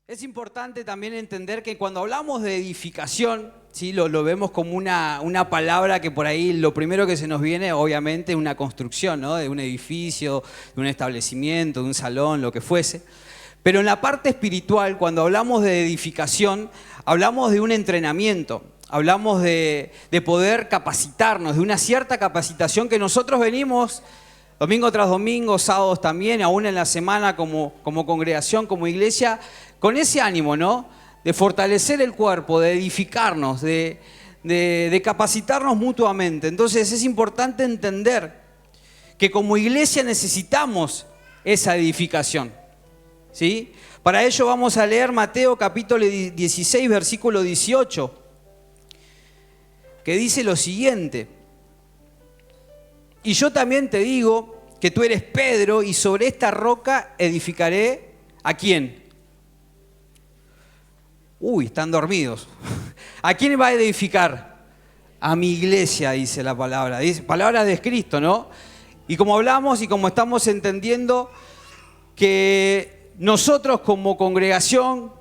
Es importante también entender que cuando hablamos de edificación, ¿sí? Lo vemos como una palabra que por ahí lo primero que se nos viene, obviamente, es una construcción, ¿no? De un edificio, de un establecimiento, de un salón, lo que fuese. Pero en la parte espiritual, cuando hablamos de edificación, hablamos de un entrenamiento, hablamos de poder capacitarnos, de una cierta capacitación que nosotros venimos domingo tras domingo, sábados también, aún en la semana como congregación, como iglesia, con ese ánimo, ¿no? De fortalecer el cuerpo, de edificarnos, de capacitarnos mutuamente. Entonces es importante entender que como iglesia necesitamos esa edificación, ¿sí? Para ello vamos a leer Mateo capítulo 16, versículo 18, que dice lo siguiente: y yo también te digo que tú eres Pedro, y sobre esta roca edificaré, ¿a quién? Están dormidos. ¿A quién va a edificar? A mi iglesia, dice la palabra. Dice, palabras de Cristo, ¿no? Y como hablamos y como estamos entendiendo que nosotros como congregación,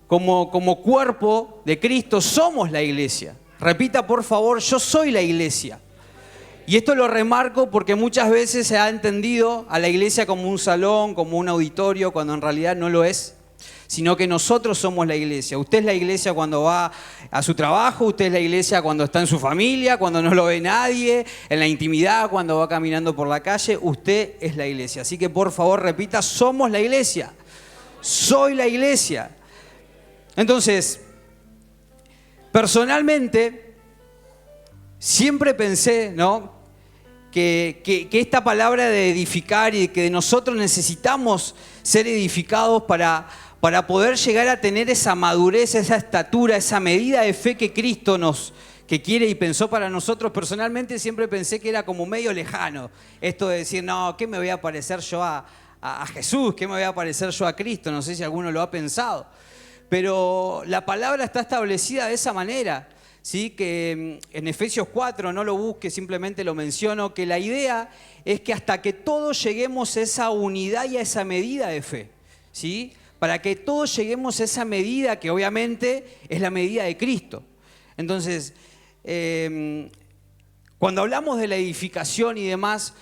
como cuerpo de Cristo, somos la iglesia. Repita, por favor, yo soy la iglesia. Y esto lo remarco porque muchas veces se ha entendido a la iglesia como un salón, como un auditorio, cuando en realidad no lo es, sino que nosotros somos la iglesia. Usted es la iglesia cuando va a su trabajo, usted es la iglesia cuando está en su familia, cuando no lo ve nadie, en la intimidad, cuando va caminando por la calle, usted es la iglesia. Así que por favor repita, somos la iglesia, soy la iglesia. Entonces, personalmente, siempre pensé, ¿no?, que esta palabra de edificar y que nosotros necesitamos ser edificados para poder llegar a tener esa madurez, esa estatura, esa medida de fe que Cristo que quiere y pensó para nosotros. Personalmente siempre pensé que era como medio lejano esto de decir, no, ¿qué me voy a parecer yo a Jesús? ¿Qué me voy a parecer yo a Cristo? No sé si alguno lo ha pensado, pero la palabra está establecida de esa manera. ¿Sí? Que en Efesios 4, no lo busque, simplemente lo menciono, que la idea es que hasta que todos lleguemos a esa unidad y a esa medida de fe, ¿sí? Para que todos lleguemos a esa medida que obviamente es la medida de Cristo. Entonces, cuando hablamos de la edificación y demás,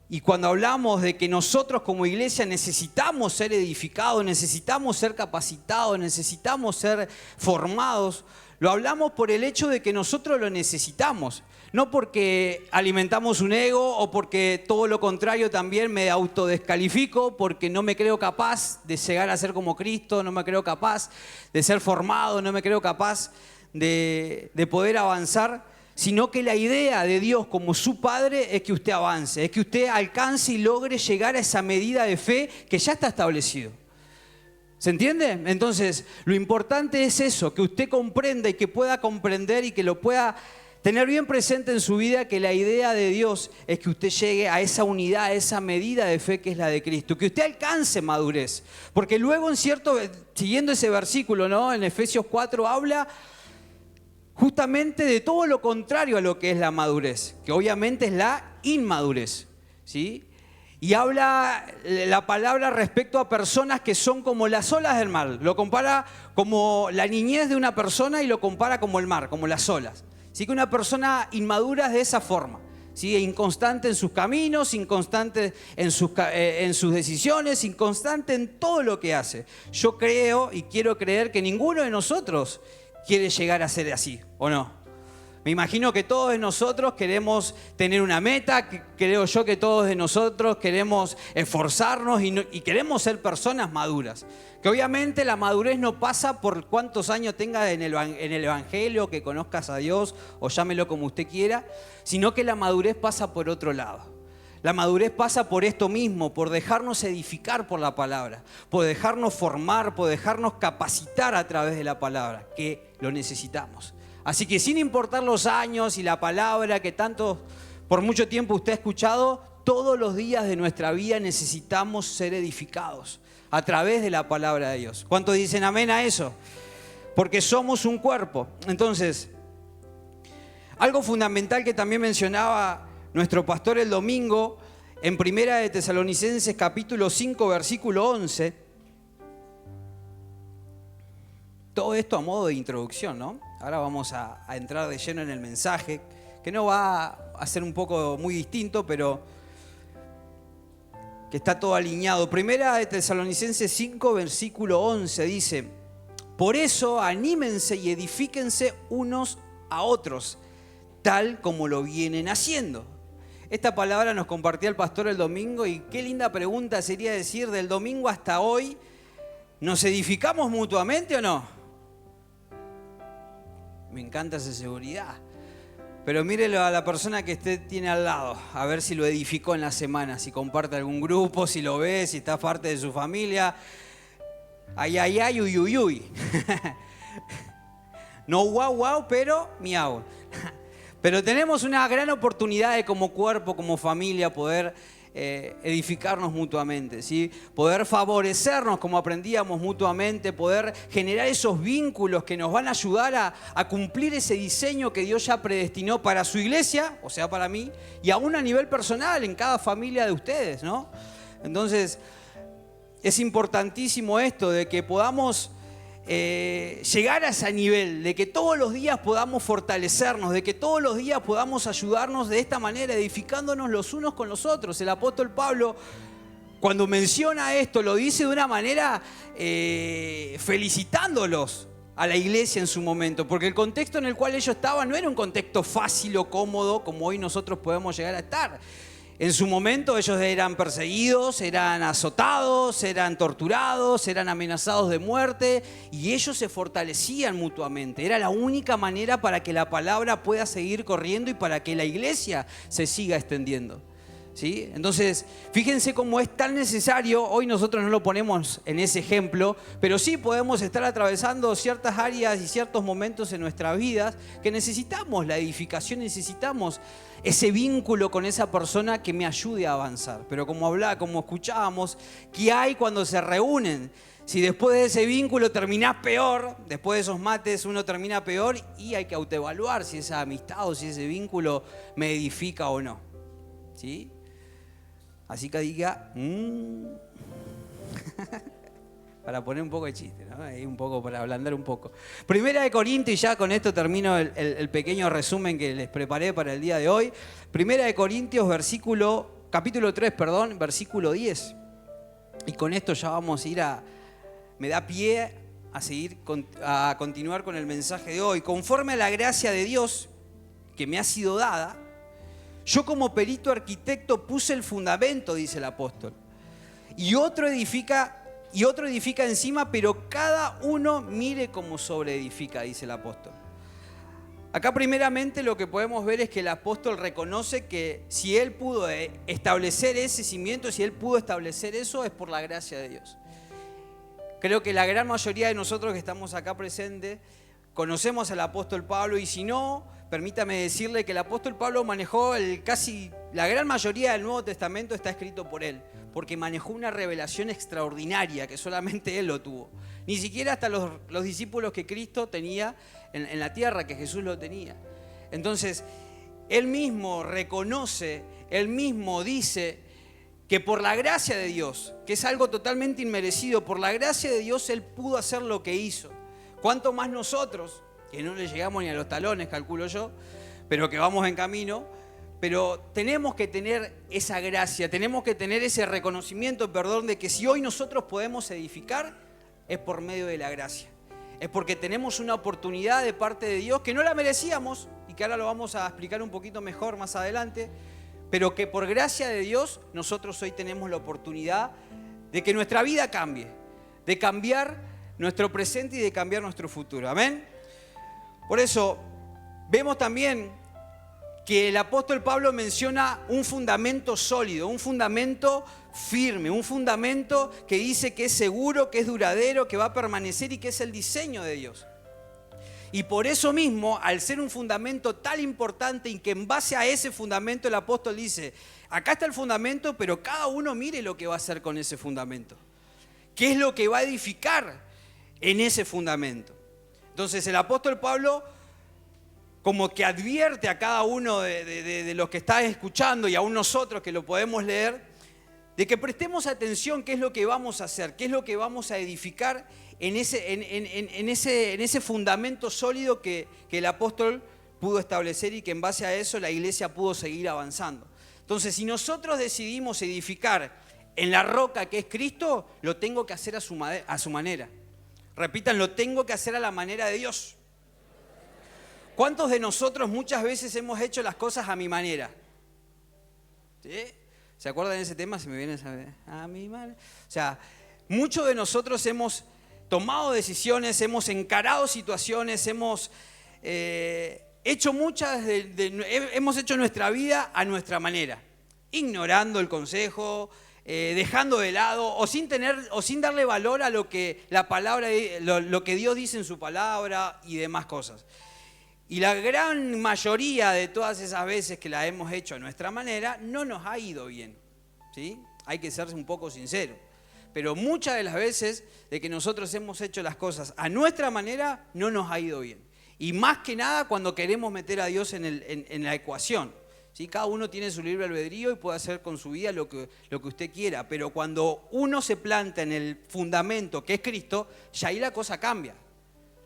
y cuando hablamos de que nosotros como iglesia necesitamos ser edificados, necesitamos ser capacitados, necesitamos ser formados, lo hablamos por el hecho de que nosotros lo necesitamos, no porque alimentamos un ego o porque todo lo contrario también me autodescalifico, porque no me creo capaz de llegar a ser como Cristo, no me creo capaz de ser formado, no me creo capaz de poder avanzar, sino que la idea de Dios como su Padre es que usted avance, es que usted alcance y logre llegar a esa medida de fe que ya está establecido. ¿Se entiende? Entonces, lo importante es eso, que usted comprenda y que pueda comprender y que lo pueda tener bien presente en su vida, que la idea de Dios es que usted llegue a esa unidad, a esa medida de fe que es la de Cristo, que usted alcance madurez. Porque luego siguiendo ese versículo, ¿no?, en Efesios 4 habla justamente de todo lo contrario a lo que es la madurez, que obviamente es la inmadurez, ¿sí? Y habla la palabra respecto a personas que son como las olas del mar. Lo compara como la niñez de una persona y lo compara como el mar, como las olas. Así que una persona inmadura es de esa forma, ¿sí? Inconstante en sus caminos, inconstante en sus decisiones, inconstante en todo lo que hace. Yo creo y quiero creer que ninguno de nosotros quiere llegar a ser así, ¿o no? Me imagino que todos de nosotros queremos tener una meta, creo yo que todos de nosotros queremos esforzarnos y queremos ser personas maduras. Que obviamente la madurez no pasa por cuántos años tengas en el Evangelio, que conozcas a Dios o llámelo como usted quiera, sino que la madurez pasa por otro lado. La madurez pasa por esto mismo, por dejarnos edificar por la palabra, por dejarnos formar, por dejarnos capacitar a través de la palabra, que lo necesitamos. Así que sin importar los años y la palabra que tanto por mucho tiempo usted ha escuchado, todos los días de nuestra vida necesitamos ser edificados a través de la palabra de Dios. ¿Cuántos dicen amén a eso? Porque somos un cuerpo. Entonces, algo fundamental que también mencionaba nuestro pastor el domingo en Primera de Tesalonicenses capítulo 5 versículo 11, Todo esto a modo de introducción, ¿no? Ahora vamos a entrar de lleno en el mensaje, que no va a ser un poco muy distinto, pero que está todo alineado. Primera de Tesalonicenses 5, versículo 11, dice: por eso anímense y edifíquense unos a otros, tal como lo vienen haciendo. Esta palabra nos compartía el pastor el domingo, y qué linda pregunta sería decir: del domingo hasta hoy, ¿nos edificamos mutuamente o no? Me encanta esa seguridad. Pero mírelo a la persona que usted tiene al lado, a ver si lo edificó en la semana, si comparte algún grupo, si lo ve, si está parte de su familia. Ay, ay, ay, uy, uy, uy. No guau, guau, pero miau. Pero tenemos una gran oportunidad de como cuerpo, como familia, poder edificarnos mutuamente, ¿sí? Poder favorecernos como aprendíamos mutuamente, poder generar esos vínculos que nos van a ayudar a cumplir ese diseño que Dios ya predestinó para su iglesia, o sea, para mí, y aún a nivel personal en cada familia de ustedes, ¿no? Entonces, es importantísimo esto de que podamos llegar a ese nivel, de que todos los días podamos fortalecernos, de que todos los días podamos ayudarnos de esta manera, edificándonos los unos con los otros. El apóstol Pablo, cuando menciona esto, lo dice de una manera felicitándolos a la iglesia en su momento, porque el contexto en el cual ellos estaban no era un contexto fácil o cómodo como hoy nosotros podemos llegar a estar. En su momento ellos eran perseguidos, eran azotados, eran torturados, eran amenazados de muerte, y ellos se fortalecían mutuamente. Era la única manera para que la palabra pueda seguir corriendo y para que la iglesia se siga extendiendo, ¿sí? Entonces, fíjense cómo es tan necesario. Hoy nosotros no lo ponemos en ese ejemplo, pero sí podemos estar atravesando ciertas áreas y ciertos momentos en nuestras vidas que necesitamos la edificación, necesitamos ese vínculo con esa persona que me ayude a avanzar. Pero como escuchábamos, ¿qué hay cuando se reúnen? Si después de ese vínculo terminás peor, después de esos mates uno termina peor, y hay que autoevaluar si esa amistad o si ese vínculo me edifica o no, ¿sí? Así que diga, para poner un poco de chiste, ¿no? Ahí un poco para ablandar un poco. Primera de Corintios, y ya con esto termino el pequeño resumen que les preparé para el día de hoy. Primera de Corintios, capítulo 3, versículo 10. Y con esto ya vamos a ir me da pie a continuar con el mensaje de hoy. Conforme a la gracia de Dios que me ha sido dada, yo como perito arquitecto puse el fundamento, dice el apóstol, y otro edifica encima, pero cada uno mire cómo sobreedifica, dice el apóstol. Acá primeramente lo que podemos ver es que el apóstol reconoce que si él pudo establecer ese cimiento, si él pudo establecer eso, es por la gracia de Dios. Creo que la gran mayoría de nosotros que estamos acá presentes conocemos al apóstol Pablo, y si no, permítame decirle que el apóstol Pablo manejó la gran mayoría del Nuevo Testamento está escrito por él, porque manejó una revelación extraordinaria que solamente él lo tuvo. Ni siquiera hasta los discípulos que Cristo tenía en la tierra, que Jesús lo tenía. Entonces, él mismo reconoce, él mismo dice que por la gracia de Dios, que es algo totalmente inmerecido, por la gracia de Dios él pudo hacer lo que hizo. ¿Cuánto más nosotros, que no le llegamos ni a los talones, calculo yo, pero que vamos en camino? Pero tenemos que tener esa gracia, tenemos que tener ese reconocimiento, perdón, de que si hoy nosotros podemos edificar, es por medio de la gracia. Es porque tenemos una oportunidad de parte de Dios que no la merecíamos, y que ahora lo vamos a explicar un poquito mejor más adelante, pero que por gracia de Dios nosotros hoy tenemos la oportunidad de que nuestra vida cambie, de cambiar nuestro presente y de cambiar nuestro futuro. Amén. Por eso vemos también que el apóstol Pablo menciona un fundamento sólido, un fundamento firme, un fundamento que dice que es seguro, que es duradero, que va a permanecer y que es el diseño de Dios. Y por eso mismo, al ser un fundamento tan importante y que en base a ese fundamento el apóstol dice, acá está el fundamento, pero cada uno mire lo que va a hacer con ese fundamento. ¿Qué es lo que va a edificar en ese fundamento? Entonces el apóstol Pablo como que advierte a cada uno de los que está escuchando, y aún nosotros que lo podemos leer, de que prestemos atención qué es lo que vamos a hacer, qué es lo que vamos a edificar en ese fundamento sólido que el apóstol pudo establecer y que en base a eso la iglesia pudo seguir avanzando. Entonces, si nosotros decidimos edificar en la roca que es Cristo, lo tengo que hacer a su manera. Repitan, lo tengo que hacer a la manera de Dios. ¿Cuántos de nosotros muchas veces hemos hecho las cosas a mi manera? ¿Sí? ¿Se acuerdan de ese tema? Se me viene a mi manera. O sea, muchos de nosotros hemos tomado decisiones, hemos encarado situaciones, hemos hecho hemos hecho nuestra vida a nuestra manera, ignorando el consejo, dejando de lado o sin darle valor a lo que la palabra, lo que Dios dice en su palabra y demás cosas. Y la gran mayoría de todas esas veces que la hemos hecho a nuestra manera no nos ha ido bien, ¿sí? Hay que ser un poco sincero. Pero muchas de las veces de que nosotros hemos hecho las cosas a nuestra manera no nos ha ido bien. Y más que nada cuando queremos meter a Dios en la ecuación, ¿sí? Cada uno tiene su libre albedrío y puede hacer con su vida lo que usted quiera. Pero cuando uno se planta en el fundamento que es Cristo, ya ahí la cosa cambia.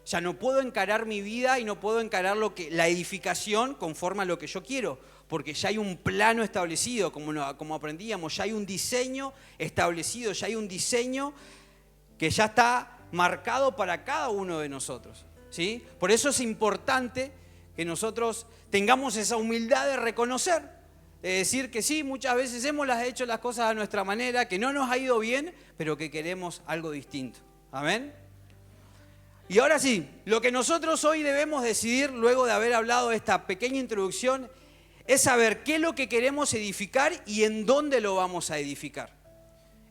Ya no puedo encarar mi vida y no puedo encarar la edificación conforme a lo que yo quiero, porque ya hay un plano establecido, como aprendíamos, ya hay un diseño establecido, ya hay un diseño que ya está marcado para cada uno de nosotros, ¿sí? Por eso es importante que nosotros tengamos esa humildad de reconocer, de decir que sí, muchas veces hemos hecho las cosas a nuestra manera, que no nos ha ido bien, pero que queremos algo distinto. ¿Amén? Y ahora sí, lo que nosotros hoy debemos decidir, luego de haber hablado de esta pequeña introducción, es saber qué es lo que queremos edificar y en dónde lo vamos a edificar.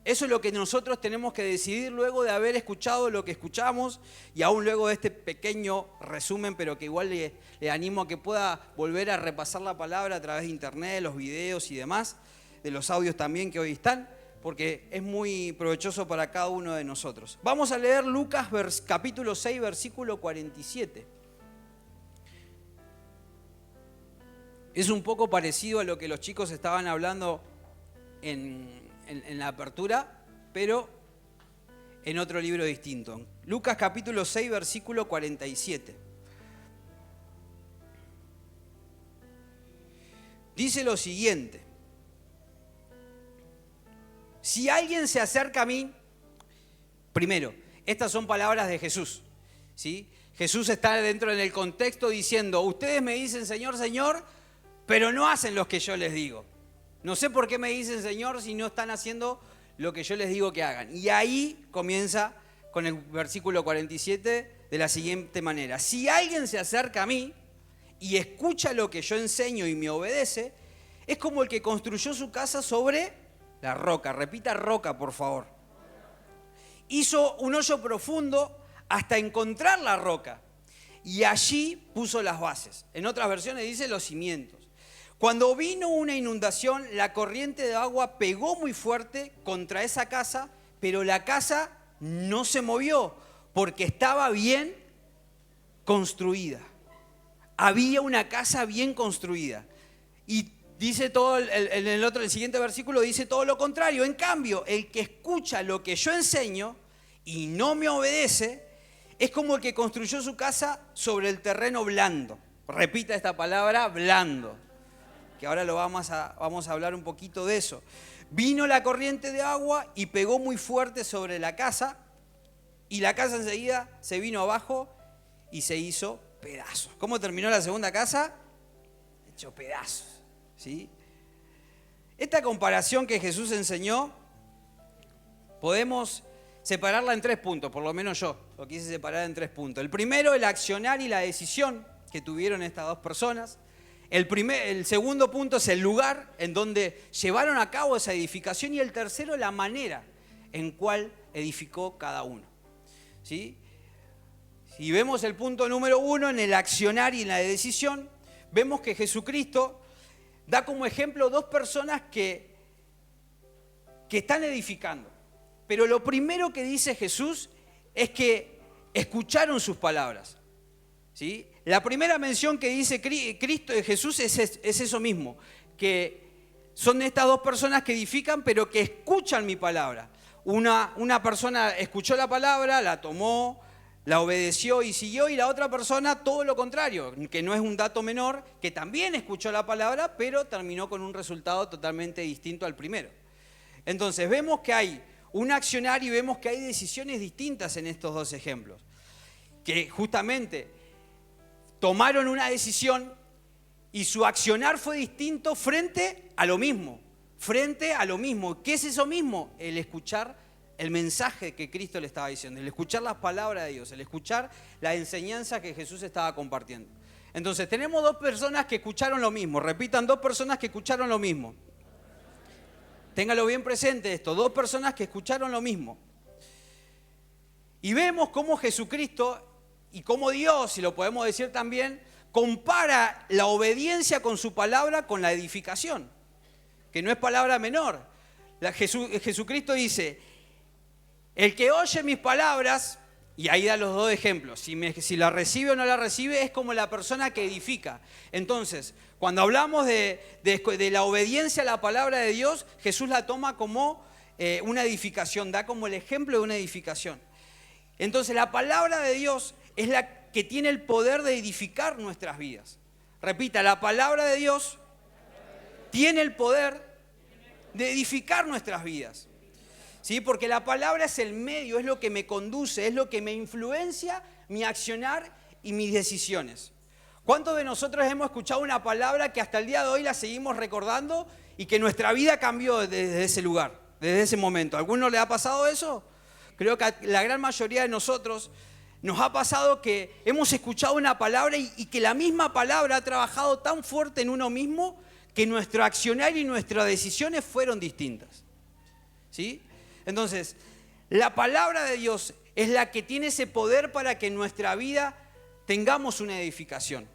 Eso es lo que nosotros tenemos que decidir luego de haber escuchado lo que escuchamos y aún luego de este pequeño resumen, pero que igual le animo a que pueda volver a repasar la palabra a través de internet, los videos y demás, de los audios también que hoy están, porque es muy provechoso para cada uno de nosotros. Vamos a leer Lucas capítulo 6, versículo 47. Es un poco parecido a lo que los chicos estaban hablando en la apertura, pero en otro libro distinto. Lucas capítulo 6, versículo 47. Dice lo siguiente: si alguien se acerca a mí, primero, estas son palabras de Jesús, ¿sí? Jesús está dentro del contexto diciendo, ustedes me dicen Señor, Señor, pero no hacen lo que yo les digo. No sé por qué me dicen Señor si no están haciendo lo que yo les digo que hagan. Y ahí comienza con el versículo 47 de la siguiente manera. Si alguien se acerca a mí y escucha lo que yo enseño y me obedece, es como el que construyó su casa sobre la roca. Repita roca, por favor. Hizo un hoyo profundo hasta encontrar la roca y allí puso las bases. En otras versiones dice los cimientos. Cuando vino una inundación, la corriente de agua pegó muy fuerte contra esa casa, pero la casa no se movió porque estaba bien construida. Había una casa bien construida. Y dice todo, el siguiente versículo dice todo lo contrario. En cambio, el que escucha lo que yo enseño y no me obedece, es como el que construyó su casa sobre el terreno blando. Repita esta palabra, blando. Que ahora vamos a hablar un poquito de eso. Vino la corriente de agua y pegó muy fuerte sobre la casa, y la casa enseguida se vino abajo y se hizo pedazos. ¿Cómo terminó la segunda casa? Hecho pedazos. ¿Sí? Esta comparación que Jesús enseñó, podemos separarla en 3 puntos, por lo menos yo lo quise separar en 3 puntos. El primero, el accionar y la decisión que tuvieron estas dos personas. El segundo punto es el lugar en donde llevaron a cabo esa edificación. Y el tercero, la manera en cual edificó cada uno. ¿Sí? Si vemos el punto número 1, en el accionar y en la decisión, vemos que Jesucristo da como ejemplo 2 personas que están edificando. Pero lo primero que dice Jesús es que escucharon sus palabras. ¿Sí? La primera mención que dice Jesús es eso mismo, que son estas dos personas que edifican, pero que escuchan mi palabra. Una persona escuchó la palabra, la tomó, la obedeció y siguió, y la otra persona todo lo contrario, que no es un dato menor, que también escuchó la palabra, pero terminó con un resultado totalmente distinto al primero. Entonces vemos que hay un accionar y vemos que hay decisiones distintas en estos dos ejemplos, que justamente tomaron una decisión y su accionar fue distinto frente a lo mismo. ¿Qué es eso mismo? El escuchar el mensaje que Cristo le estaba diciendo, el escuchar las palabras de Dios, el escuchar la enseñanza que Jesús estaba compartiendo. Entonces tenemos dos personas que escucharon lo mismo. Repitan, dos personas que escucharon lo mismo. Téngalo bien presente esto, dos personas que escucharon lo mismo. Y vemos cómo Jesucristo y cómo Dios, si lo podemos decir también, compara la obediencia con su palabra con la edificación, que no es palabra menor. Jesucristo dice, el que oye mis palabras, y ahí da los dos ejemplos, si la recibe o no la recibe, es como la persona que edifica. Entonces, cuando hablamos de la obediencia a la palabra de Dios, Jesús la toma como una edificación, da como el ejemplo de una edificación. Entonces, la palabra de Dios es la que tiene el poder de edificar nuestras vidas. Repita, la palabra de Dios tiene el poder de edificar nuestras vidas. ¿Sí? Porque la palabra es el medio, es lo que me conduce, es lo que me influencia mi accionar y mis decisiones. ¿Cuántos de nosotros hemos escuchado una palabra que hasta el día de hoy la seguimos recordando y que nuestra vida cambió desde ese lugar, desde ese momento? ¿A alguno le ha pasado eso? Creo que a la gran mayoría de nosotros nos ha pasado que hemos escuchado una palabra y que la misma palabra ha trabajado tan fuerte en uno mismo que nuestro accionar y nuestras decisiones fueron distintas. ¿Sí? Entonces, la palabra de Dios es la que tiene ese poder para que en nuestra vida tengamos una edificación.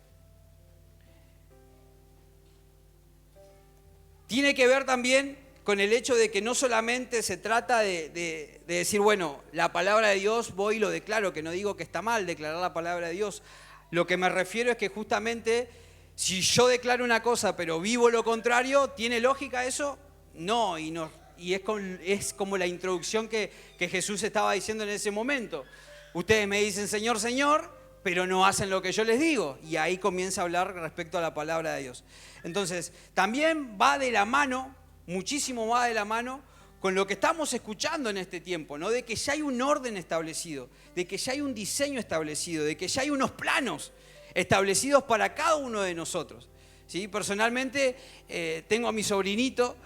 Tiene que ver también con el hecho de que no solamente se trata de decir, bueno, la palabra de Dios voy y lo declaro, que no digo que está mal declarar la palabra de Dios. Lo que me refiero es que justamente si yo declaro una cosa pero vivo lo contrario, ¿tiene lógica eso? No, y es como la introducción que Jesús estaba diciendo en ese momento. Ustedes me dicen Señor, Señor, pero no hacen lo que yo les digo. Y ahí comienza a hablar respecto a la palabra de Dios. Entonces, también va de la mano, muchísimo va de la mano con lo que estamos escuchando en este tiempo, ¿no? De que ya hay un orden establecido, de que ya hay un diseño establecido, de que ya hay unos planos establecidos para cada uno de nosotros. ¿Sí? Personalmente tengo a mi sobrinito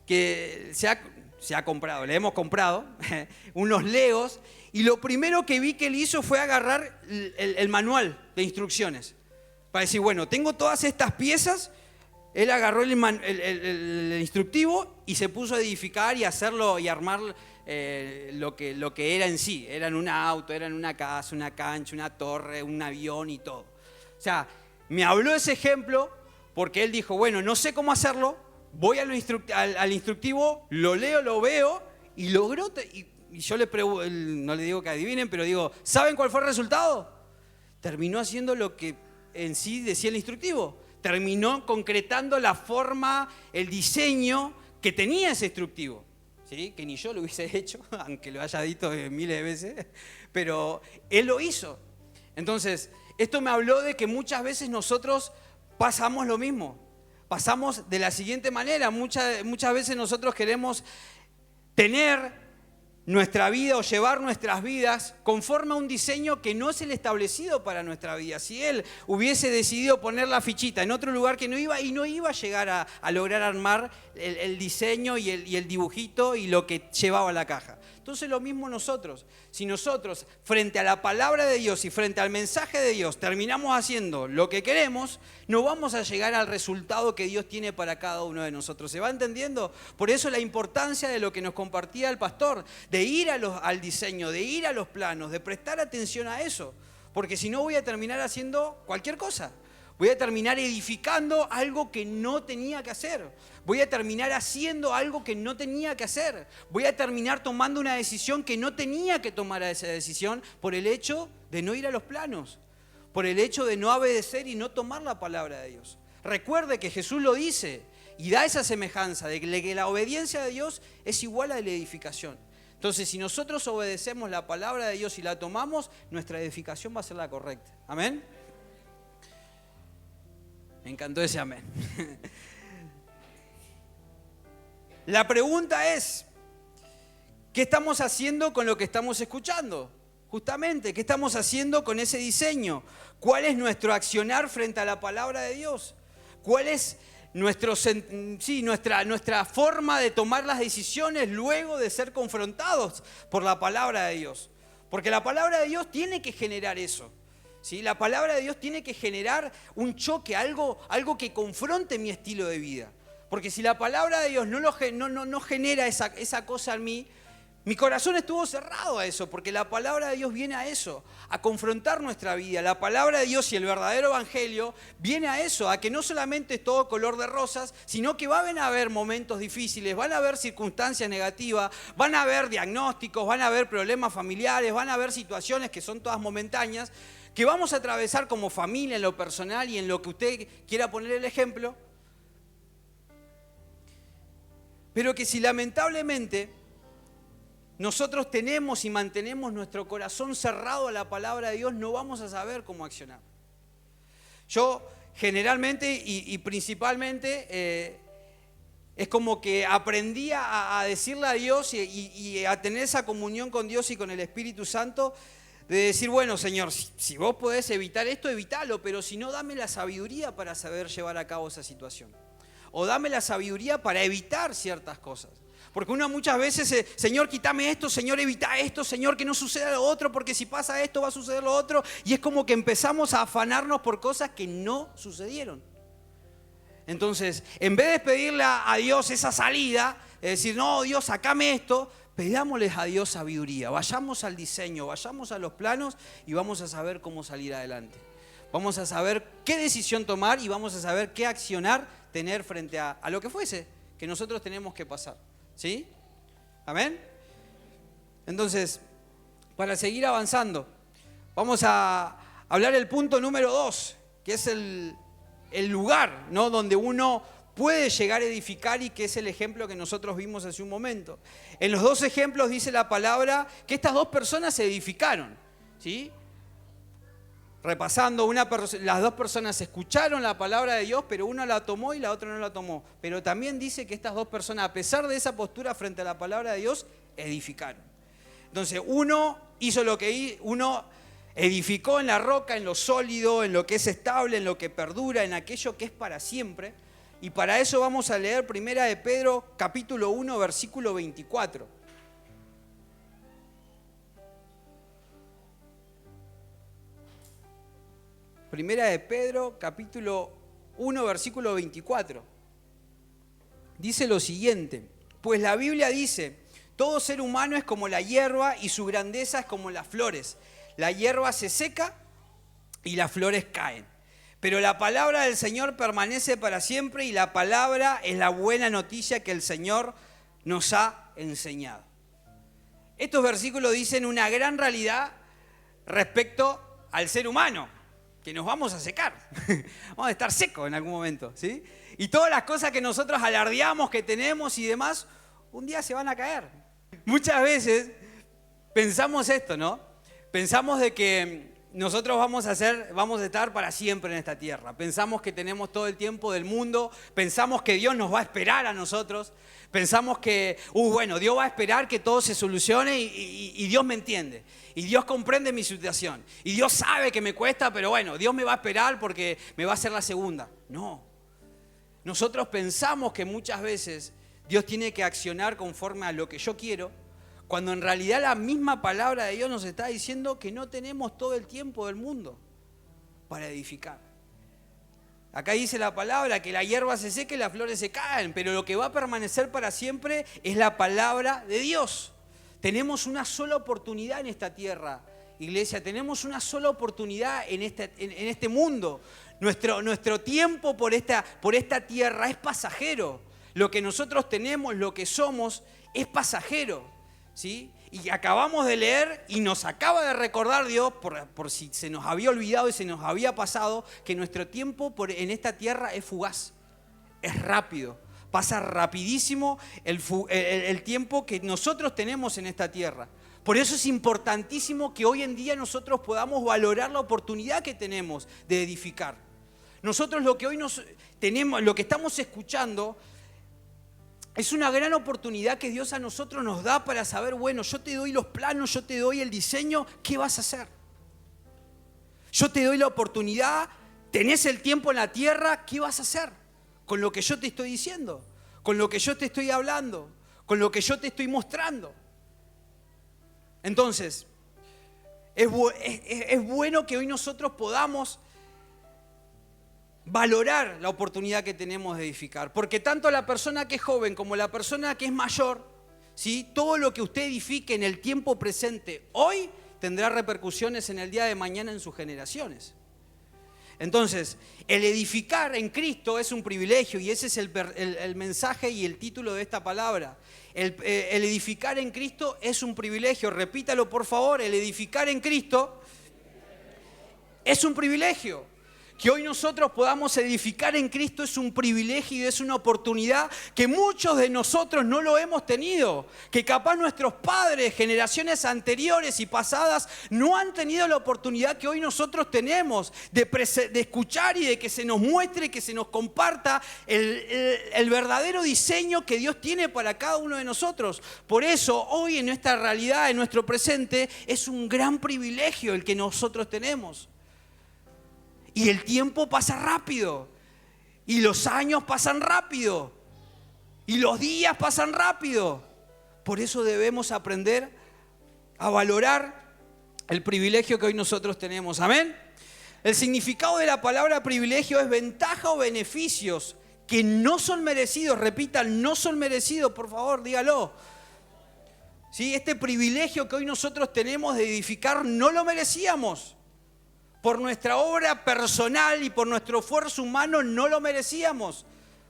que se ha comprado, le hemos comprado unos Legos, y lo primero que vi que él hizo fue agarrar el manual de instrucciones para decir, bueno, tengo todas estas piezas. Él agarró el instructivo y se puso a edificar y a hacerlo y armar lo que era en sí. Eran un auto, eran una casa, una cancha, una torre, un avión y todo. O sea, me habló ese ejemplo porque él dijo, bueno, no sé cómo hacerlo, voy al instructivo, lo leo, lo veo y logró. Y yo le pregunto, no le digo que adivinen, pero digo, ¿saben cuál fue el resultado? Terminó haciendo lo que en sí decía el instructivo. Terminó concretando la forma, el diseño que tenía ese instructivo. ¿Sí? Que ni yo lo hubiese hecho, aunque lo haya dicho miles de veces, pero él lo hizo. Entonces, esto me habló de que muchas veces nosotros pasamos lo mismo. Pasamos de la siguiente manera. Muchas veces nosotros queremos tener nuestra vida o llevar nuestras vidas conforme a un diseño que no es el establecido para nuestra vida. Si él hubiese decidido poner la fichita en otro lugar que no iba a llegar a lograr armar el diseño y el dibujito y lo que llevaba la caja. Entonces lo mismo nosotros. Si nosotros frente a la palabra de Dios y frente al mensaje de Dios terminamos haciendo lo que queremos, no vamos a llegar al resultado que Dios tiene para cada uno de nosotros. ¿Se va entendiendo? Por eso la importancia de lo que nos compartía el pastor, de ir al diseño, de ir a los planos, de prestar atención a eso. Porque si no voy a terminar haciendo cualquier cosa. Voy a terminar edificando algo que no tenía que hacer. Voy a terminar haciendo algo que no tenía que hacer. Voy a terminar tomando una decisión que no tenía que tomar esa decisión por el hecho de no ir a los planos, por el hecho de no obedecer y no tomar la palabra de Dios. Recuerde que Jesús lo dice Y da esa semejanza de que la obediencia de Dios es igual a la edificación. Entonces, si nosotros obedecemos la palabra de Dios y la tomamos, nuestra edificación va a ser la correcta. ¿Amén? Me encantó ese amén. La pregunta es, ¿qué estamos haciendo con lo que estamos escuchando? Justamente, ¿qué estamos haciendo con ese diseño? ¿Cuál es nuestro accionar frente a la palabra de Dios? ¿Cuál es nuestra forma de tomar las decisiones luego de ser confrontados por la palabra de Dios? Porque la palabra de Dios tiene que generar eso. ¿Sí? La palabra de Dios tiene que generar un choque, algo que confronte mi estilo de vida. Porque si la palabra de Dios no genera esa cosa en mí, mi corazón estuvo cerrado a eso, porque la palabra de Dios viene a eso, a confrontar nuestra vida. La palabra de Dios y el verdadero evangelio viene a eso, a que no solamente es todo color de rosas, sino que van a haber momentos difíciles, van a haber circunstancias negativas, van a haber diagnósticos, van a haber problemas familiares, van a haber situaciones que son todas momentáneas, que vamos a atravesar como familia en lo personal y en lo que usted quiera poner el ejemplo, pero que si lamentablemente nosotros tenemos y mantenemos nuestro corazón cerrado a la palabra de Dios, no vamos a saber cómo accionar. Yo generalmente y principalmente es como que aprendí a decirle a Dios y a tener esa comunión con Dios y con el Espíritu Santo, de decir, bueno, Señor, si vos podés evitar esto, evitalo, pero si no, dame la sabiduría para saber llevar a cabo esa situación. O dame la sabiduría para evitar ciertas cosas. Porque uno muchas veces, Señor, quítame esto, Señor, evita esto, Señor, que no suceda lo otro, porque si pasa esto va a suceder lo otro. Y es como que empezamos a afanarnos por cosas que no sucedieron. Entonces, en vez de pedirle a Dios esa salida, es decir, no, Dios, sacame esto, pidámosles a Dios sabiduría. Vayamos al diseño, vayamos a los planos y vamos a saber cómo salir adelante. Vamos a saber qué decisión tomar y vamos a saber qué accionar tener frente a lo que fuese que nosotros tenemos que pasar. ¿Sí? ¿Amén? Entonces, para seguir avanzando, vamos a hablar el punto número 2, que es el lugar, ¿no?, donde uno puede llegar a edificar y que es el ejemplo que nosotros vimos hace un momento. En los dos ejemplos dice la palabra que estas dos personas se edificaron. ¿Sí? Repasando, las dos personas escucharon la palabra de Dios, pero una la tomó y la otra no la tomó. Pero también dice que estas dos personas, a pesar de esa postura frente a la palabra de Dios, edificaron. Entonces, uno edificó en la roca, en lo sólido, en lo que es estable, en lo que perdura, en aquello que es para siempre. Y para eso vamos a leer 1 de Pedro, capítulo 1, versículo 24. Primera de Pedro, capítulo 1, versículo 24. Dice lo siguiente: pues la Biblia dice, todo ser humano es como la hierba y su grandeza es como las flores. La hierba se seca y las flores caen. Pero la palabra del Señor permanece para siempre y la palabra es la buena noticia que el Señor nos ha enseñado. Estos versículos dicen una gran realidad respecto al ser humano, que nos vamos a secar, vamos a estar secos en algún momento, ¿sí? Y todas las cosas que nosotros alardeamos, que tenemos y demás, un día se van a caer. Muchas veces pensamos esto, ¿no? Pensamos de que nosotros vamos a estar para siempre en esta tierra. Pensamos que tenemos todo el tiempo del mundo, pensamos que Dios nos va a esperar a nosotros, pensamos que, bueno, Dios va a esperar que todo se solucione y Dios me entiende. Y Dios comprende mi situación. Y Dios sabe que me cuesta, pero bueno, Dios me va a esperar porque me va a hacer la segunda. No. Nosotros pensamos que muchas veces Dios tiene que accionar conforme a lo que yo quiero, cuando en realidad la misma palabra de Dios nos está diciendo que no tenemos todo el tiempo del mundo para edificar. Acá dice la palabra que la hierba se seca y las flores se caen, pero lo que va a permanecer para siempre es la palabra de Dios. Tenemos una sola oportunidad en esta tierra, iglesia, tenemos una sola oportunidad en este mundo. Nuestro tiempo por esta tierra es pasajero. Lo que nosotros tenemos, lo que somos, es pasajero, ¿sí? Y acabamos de leer y nos acaba de recordar Dios, por si se nos había olvidado y se nos había pasado, que nuestro tiempo en esta tierra es fugaz, es rápido. Pasa rapidísimo el tiempo que nosotros tenemos en esta tierra. Por eso es importantísimo que hoy en día nosotros podamos valorar la oportunidad que tenemos de edificar. Nosotros lo que hoy tenemos, lo que estamos escuchando, es una gran oportunidad que Dios a nosotros nos da para saber, bueno, yo te doy los planos, yo te doy el diseño, ¿qué vas a hacer? Yo te doy la oportunidad, tenés el tiempo en la tierra, ¿qué vas a hacer? Con lo que yo te estoy diciendo, con lo que yo te estoy hablando, con lo que yo te estoy mostrando. Entonces, es bueno que hoy nosotros podamos valorar la oportunidad que tenemos de edificar. Porque tanto la persona que es joven como la persona que es mayor, ¿sí? Todo lo que usted edifique en el tiempo presente hoy tendrá repercusiones en el día de mañana en sus generaciones. Entonces, el edificar en Cristo es un privilegio y ese es el mensaje y el título de esta palabra. El edificar en Cristo es un privilegio. Repítalo, por favor. El edificar en Cristo es un privilegio. Que hoy nosotros podamos edificar en Cristo es un privilegio y es una oportunidad que muchos de nosotros no lo hemos tenido. Que capaz nuestros padres, generaciones anteriores y pasadas, no han tenido la oportunidad que hoy nosotros tenemos de escuchar y de que se nos muestre, que se nos comparta el verdadero diseño que Dios tiene para cada uno de nosotros. Por eso hoy en nuestra realidad, en nuestro presente, es un gran privilegio el que nosotros tenemos. Y el tiempo pasa rápido, y los años pasan rápido, y los días pasan rápido. Por eso debemos aprender a valorar el privilegio que hoy nosotros tenemos. ¿Amén? El significado de la palabra privilegio es ventaja o beneficios que no son merecidos. Repitan, no son merecidos, por favor, dígalo. ¿Sí? Este privilegio que hoy nosotros tenemos de edificar no lo merecíamos. Por nuestra obra personal y por nuestro esfuerzo humano no lo merecíamos.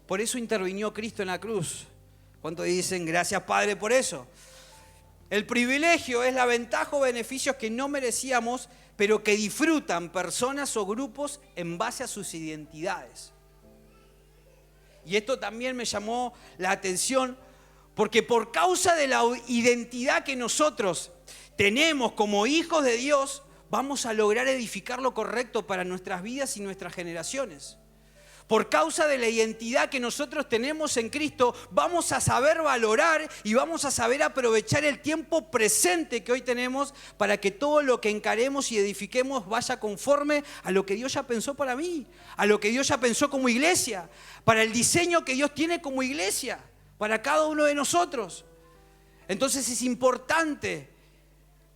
Por eso intervino Cristo en la cruz. ¿Cuántos dicen gracias, Padre, por eso? El privilegio es la ventaja o beneficios que no merecíamos, pero que disfrutan personas o grupos en base a sus identidades. Y esto también me llamó la atención, porque por causa de la identidad que nosotros tenemos como hijos de Dios, vamos a lograr edificar lo correcto para nuestras vidas y nuestras generaciones. Por causa de la identidad que nosotros tenemos en Cristo, vamos a saber valorar y vamos a saber aprovechar el tiempo presente que hoy tenemos para que todo lo que encaremos y edifiquemos vaya conforme a lo que Dios ya pensó para mí, a lo que Dios ya pensó como iglesia, para el diseño que Dios tiene como iglesia, para cada uno de nosotros. Entonces es importante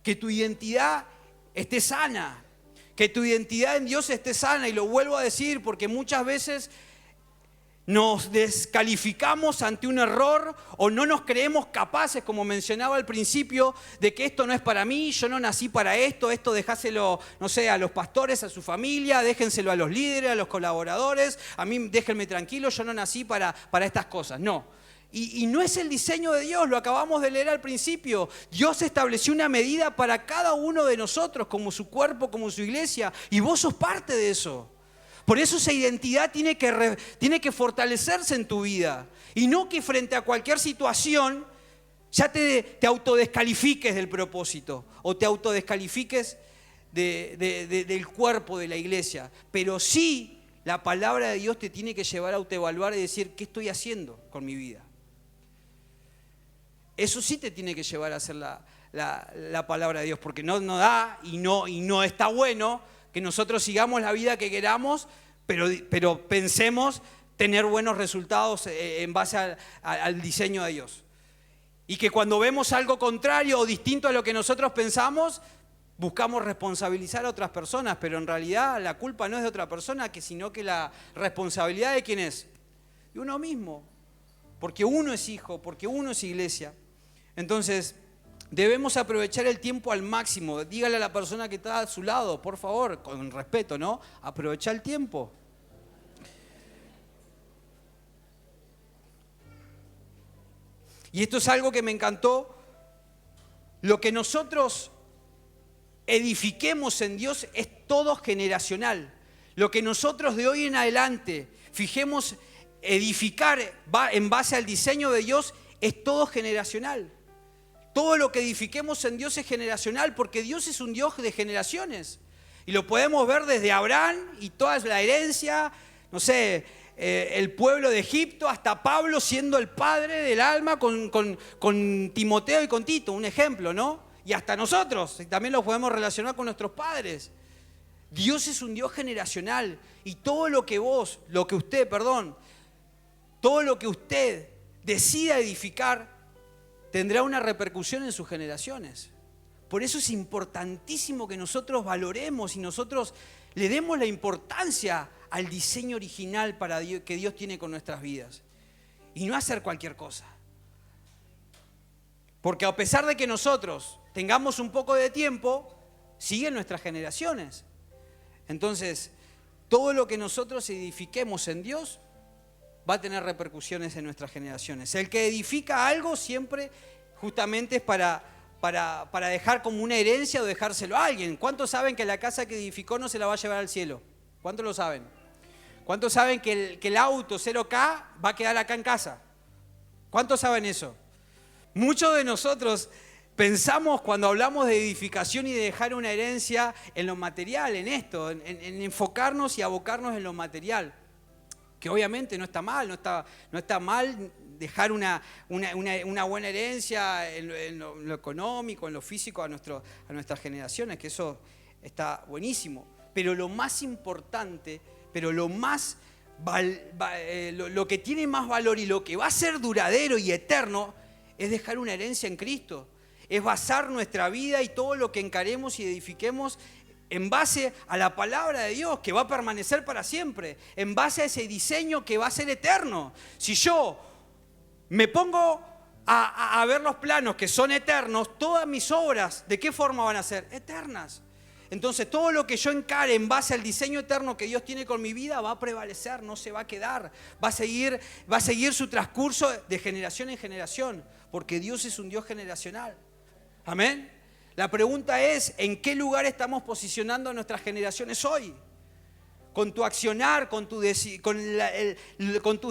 que tu identidad esté sana, que tu identidad en Dios esté sana, y lo vuelvo a decir porque muchas veces nos descalificamos ante un error o no nos creemos capaces, como mencionaba al principio, de que esto no es para mí, yo no nací para esto dejáselo, no sé, a los pastores, a su familia, déjenselo a los líderes, a los colaboradores, a mí déjenme tranquilo, yo no nací para estas cosas, no. Y no es el diseño de Dios, lo acabamos de leer al principio. Dios estableció una medida para cada uno de nosotros, como su cuerpo, como su iglesia, y vos sos parte de eso. Por eso esa identidad tiene que fortalecerse en tu vida. Y no que frente a cualquier situación ya te autodescalifiques del propósito o te autodescalifiques del cuerpo de la iglesia. Pero sí, la palabra de Dios te tiene que llevar a autoevaluar y decir, ¿qué estoy haciendo con mi vida? Eso sí te tiene que llevar a hacer la palabra de Dios, porque no da y no está bueno que nosotros sigamos la vida que queramos, pero pensemos tener buenos resultados en base al diseño de Dios. Y que cuando vemos algo contrario o distinto a lo que nosotros pensamos, buscamos responsabilizar a otras personas, pero en realidad la culpa no es de otra persona, sino que la responsabilidad de quién es, de uno mismo, porque uno es hijo, porque uno es iglesia. Entonces, debemos aprovechar el tiempo al máximo. Dígale a la persona que está a su lado, por favor, con respeto, ¿no? Aprovecha el tiempo. Y esto es algo que me encantó. Lo que nosotros edifiquemos en Dios es todo generacional. Lo que nosotros de hoy en adelante fijemos edificar va en base al diseño de Dios es todo generacional. Todo lo que edifiquemos en Dios es generacional porque Dios es un Dios de generaciones. Y lo podemos ver desde Abraham y toda la herencia, no sé, el pueblo de Egipto, hasta Pablo siendo el padre del alma con Timoteo y con Tito, un ejemplo, ¿no? Y hasta nosotros, también los podemos relacionar con nuestros padres. Dios es un Dios generacional y todo lo que usted decida edificar tendrá una repercusión en sus generaciones. Por eso es importantísimo que nosotros valoremos y nosotros le demos la importancia al diseño original que Dios tiene con nuestras vidas. Y no hacer cualquier cosa. Porque a pesar de que nosotros tengamos un poco de tiempo, siguen nuestras generaciones. Entonces, todo lo que nosotros edifiquemos en Dios va a tener repercusiones en nuestras generaciones. El que edifica algo siempre justamente es para dejar como una herencia o dejárselo a alguien. ¿Cuántos saben que la casa que edificó no se la va a llevar al cielo? ¿Cuántos lo saben? ¿Cuántos saben que el auto 0K va a quedar acá en casa? ¿Cuántos saben eso? Muchos de nosotros pensamos cuando hablamos de edificación y de dejar una herencia en lo material, en esto, en enfocarnos y abocarnos en lo material. Que obviamente no está mal, no está mal dejar una buena herencia en lo económico, en lo físico a nuestras generaciones, que eso está buenísimo. Pero lo más importante, lo que tiene más valor y lo que va a ser duradero y eterno es dejar una herencia en Cristo. Es basar nuestra vida y todo lo que encaremos y edifiquemos en base a la palabra de Dios, que va a permanecer para siempre, en base a ese diseño que va a ser eterno. Si yo me pongo a ver los planos que son eternos, todas mis obras, ¿de qué forma van a ser? Eternas. Entonces todo lo que yo encare en base al diseño eterno que Dios tiene con mi vida va a prevalecer, no se va a quedar, va a seguir su transcurso de generación en generación, porque Dios es un Dios generacional. Amén. La pregunta es, ¿en qué lugar estamos posicionando a nuestras generaciones hoy? Con tu accionar, con tus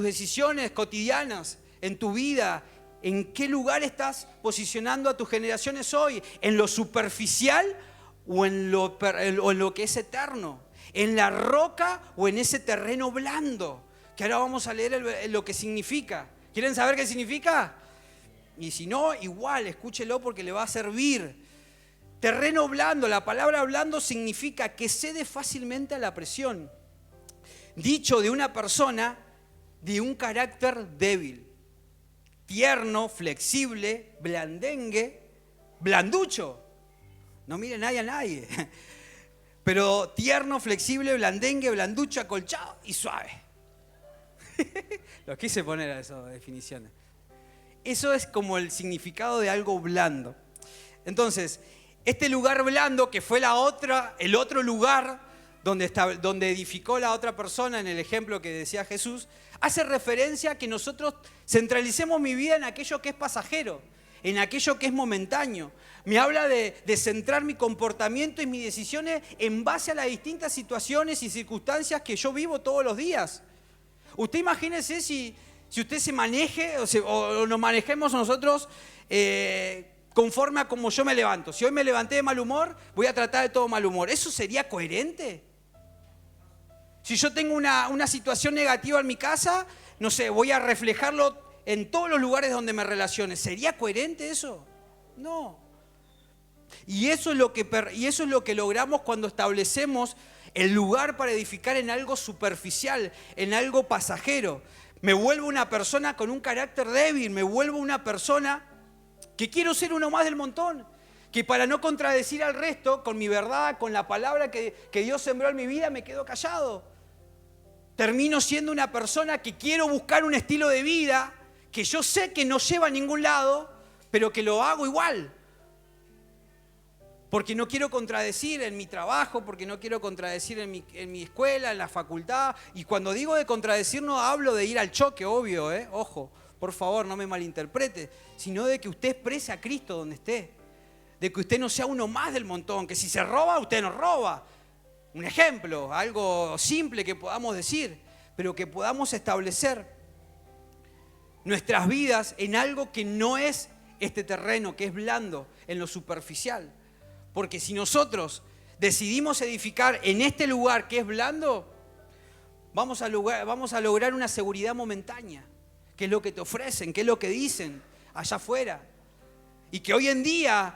decisiones cotidianas, en tu vida, ¿en qué lugar estás posicionando a tus generaciones hoy? ¿En lo superficial o en lo que es eterno? ¿En la roca o en ese terreno blando? Que ahora vamos a leer lo que significa. ¿Quieren saber qué significa? Y si no, igual, escúchelo porque le va a servir. Terreno blando, la palabra blando significa que cede fácilmente a la presión. Dicho de una persona de un carácter débil, tierno, flexible, blandengue, blanducho. No mire nadie a nadie. Pero tierno, flexible, blandengue, blanducho, acolchado y suave. Lo quise poner a esas definiciones. Eso es como el significado de algo blando. Entonces, este lugar blando, que fue el otro lugar donde edificó la otra persona en el ejemplo que decía Jesús, hace referencia a que nosotros centralicemos mi vida en aquello que es pasajero, en aquello que es momentáneo. Me habla de centrar mi comportamiento y mis decisiones en base a las distintas situaciones y circunstancias que yo vivo todos los días. Usted imagínese si usted se maneje o nos manejemos nosotros conforme a cómo yo me levanto. Si hoy me levanté de mal humor, voy a tratar de todo mal humor. ¿Eso sería coherente? Si yo tengo una situación negativa en mi casa, no sé, voy a reflejarlo en todos los lugares donde me relacione. ¿Sería coherente eso? No. Y eso es lo que logramos cuando establecemos el lugar para edificar en algo superficial, en algo pasajero. Me vuelvo una persona con un carácter débil, me vuelvo una persona que quiero ser uno más del montón, que para no contradecir al resto, con mi verdad, con la palabra que Dios sembró en mi vida, me quedo callado. Termino siendo una persona que quiero buscar un estilo de vida que yo sé que no lleva a ningún lado, pero que lo hago igual. Porque no quiero contradecir en mi trabajo, porque no quiero contradecir en mi escuela, en la facultad. Y cuando digo de contradecir no hablo de ir al choque, obvio, ojo, por favor, no me malinterprete, sino de que usted exprese a Cristo donde esté. De que usted no sea uno más del montón, que si se roba, usted no roba. Un ejemplo, algo simple que podamos decir, pero que podamos establecer nuestras vidas en algo que no es este terreno, que es blando, en lo superficial. Porque si nosotros decidimos edificar en este lugar que es blando, vamos a lograr una seguridad momentánea, que es lo que te ofrecen, que es lo que dicen allá afuera. Y que hoy en día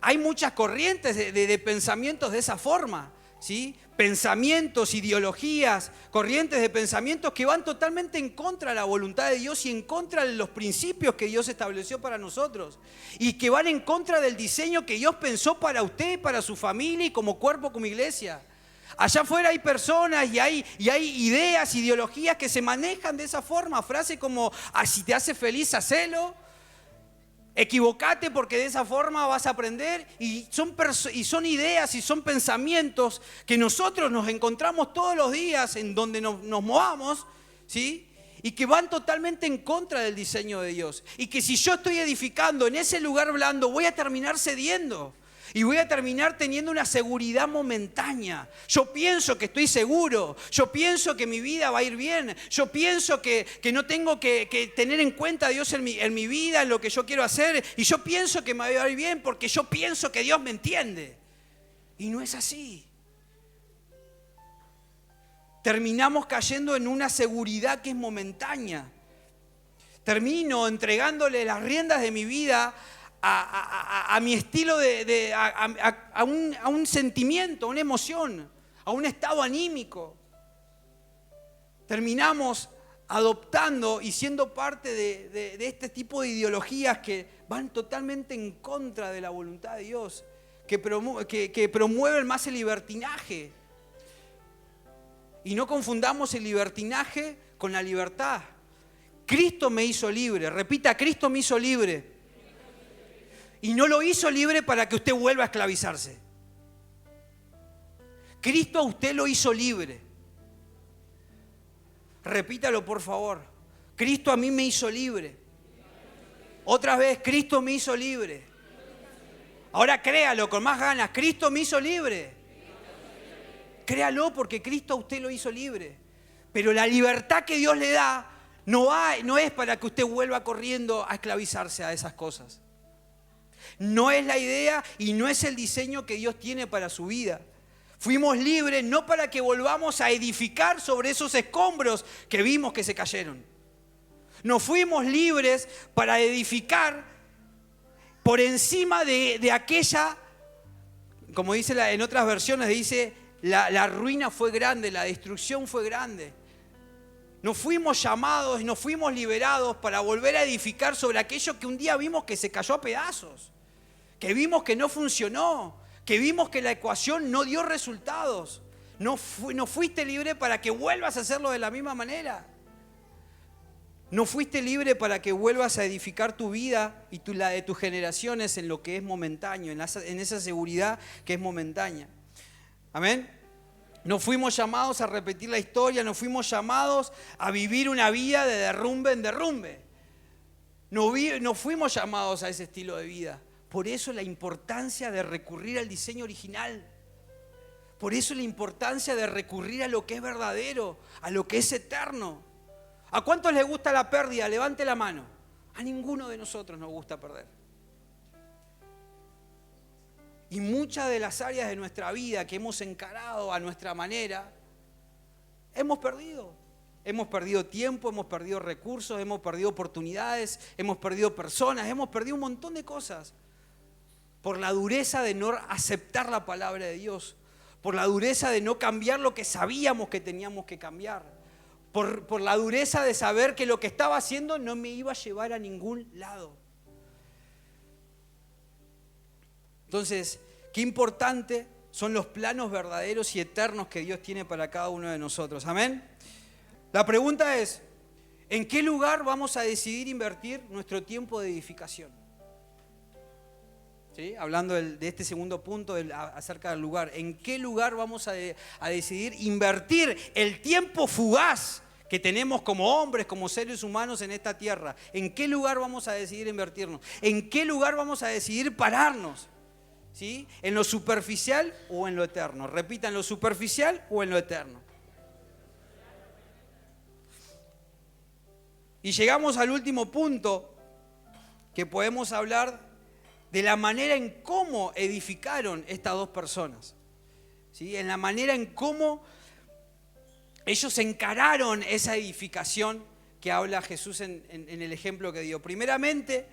hay muchas corrientes de pensamientos de esa forma, ¿sí? Pensamientos, ideologías, corrientes de pensamientos que van totalmente en contra de la voluntad de Dios y en contra de los principios que Dios estableció para nosotros. Y que van en contra del diseño que Dios pensó para usted, para su familia y como cuerpo, como iglesia. Allá afuera hay personas y hay ideas, ideologías que se manejan de esa forma. Frases como, si te hace feliz, hacelo. Equivocate porque de esa forma vas a aprender. Y son ideas y son pensamientos que nosotros nos encontramos todos los días en donde nos movamos, ¿sí? Y que van totalmente en contra del diseño de Dios. Y que si yo estoy edificando en ese lugar blando, voy a terminar cediendo. Y voy a terminar teniendo una seguridad momentánea. Yo pienso que estoy seguro. Yo pienso que mi vida va a ir bien. Yo pienso que no tengo que tener en cuenta a Dios en mi vida, en lo que yo quiero hacer. Y yo pienso que me va a ir bien porque yo pienso que Dios me entiende. Y no es así. Terminamos cayendo en una seguridad que es momentánea. Termino entregándole las riendas de mi vida a mi estilo a un sentimiento, a una emoción, a un estado anímico. Terminamos adoptando y siendo parte de este tipo de ideologías que van totalmente en contra de la voluntad de Dios, que promueven más el libertinaje. Y no confundamos el libertinaje con la libertad. Cristo me hizo libre. Repita, Cristo me hizo libre. Y no lo hizo libre para que usted vuelva a esclavizarse. Cristo a usted lo hizo libre. Repítalo, por favor. Cristo a mí me hizo libre. Otra vez, Cristo me hizo libre. Ahora créalo con más ganas. Cristo me hizo libre. Créalo porque Cristo a usted lo hizo libre. Pero la libertad que Dios le da no es para que usted vuelva corriendo a esclavizarse a esas cosas. No es la idea y no es el diseño que Dios tiene para su vida. Fuimos libres no para que volvamos a edificar sobre esos escombros que vimos que se cayeron. No fuimos libres para edificar por encima de aquella, como dice en otras versiones, dice la ruina fue grande, la destrucción fue grande. No fuimos llamados, no fuimos liberados para volver a edificar sobre aquello que un día vimos que se cayó a pedazos, que vimos que no funcionó, que vimos que la ecuación no dio resultados. No fuiste libre para que vuelvas a hacerlo de la misma manera. No fuiste libre para que vuelvas a edificar tu vida y la de tus generaciones en lo que es momentáneo, en esa seguridad que es momentánea. Amén. No fuimos llamados a repetir la historia, no fuimos llamados a vivir una vida de derrumbe en derrumbe. No fuimos llamados a ese estilo de vida. Por eso la importancia de recurrir al diseño original. Por eso la importancia de recurrir a lo que es verdadero, a lo que es eterno. ¿A cuántos les gusta la pérdida? Levante la mano. A ninguno de nosotros nos gusta perder. Y muchas de las áreas de nuestra vida que hemos encarado a nuestra manera, hemos perdido. Hemos perdido tiempo, hemos perdido recursos, hemos perdido oportunidades, hemos perdido personas, hemos perdido un montón de cosas. Por la dureza de no aceptar la palabra de Dios. Por la dureza de no cambiar lo que sabíamos que teníamos que cambiar. Por la dureza de saber que lo que estaba haciendo no me iba a llevar a ningún lado. Entonces, qué importante son los planos verdaderos y eternos que Dios tiene para cada uno de nosotros. Amén. La pregunta es, ¿en qué lugar vamos a decidir invertir nuestro tiempo de edificación? ¿Sí? Hablando de este segundo punto acerca del lugar. ¿En qué lugar vamos a decidir invertir el tiempo fugaz que tenemos como hombres, como seres humanos en esta tierra? ¿En qué lugar vamos a decidir invertirnos? ¿En qué lugar vamos a decidir pararnos? ¿Sí? ¿En lo superficial o en lo eterno? Repita, ¿en lo superficial o en lo eterno? Y llegamos al último punto que podemos hablar de la manera en cómo edificaron estas dos personas, ¿sí? En la manera en cómo ellos encararon esa edificación que habla Jesús en el ejemplo que dio. Primeramente,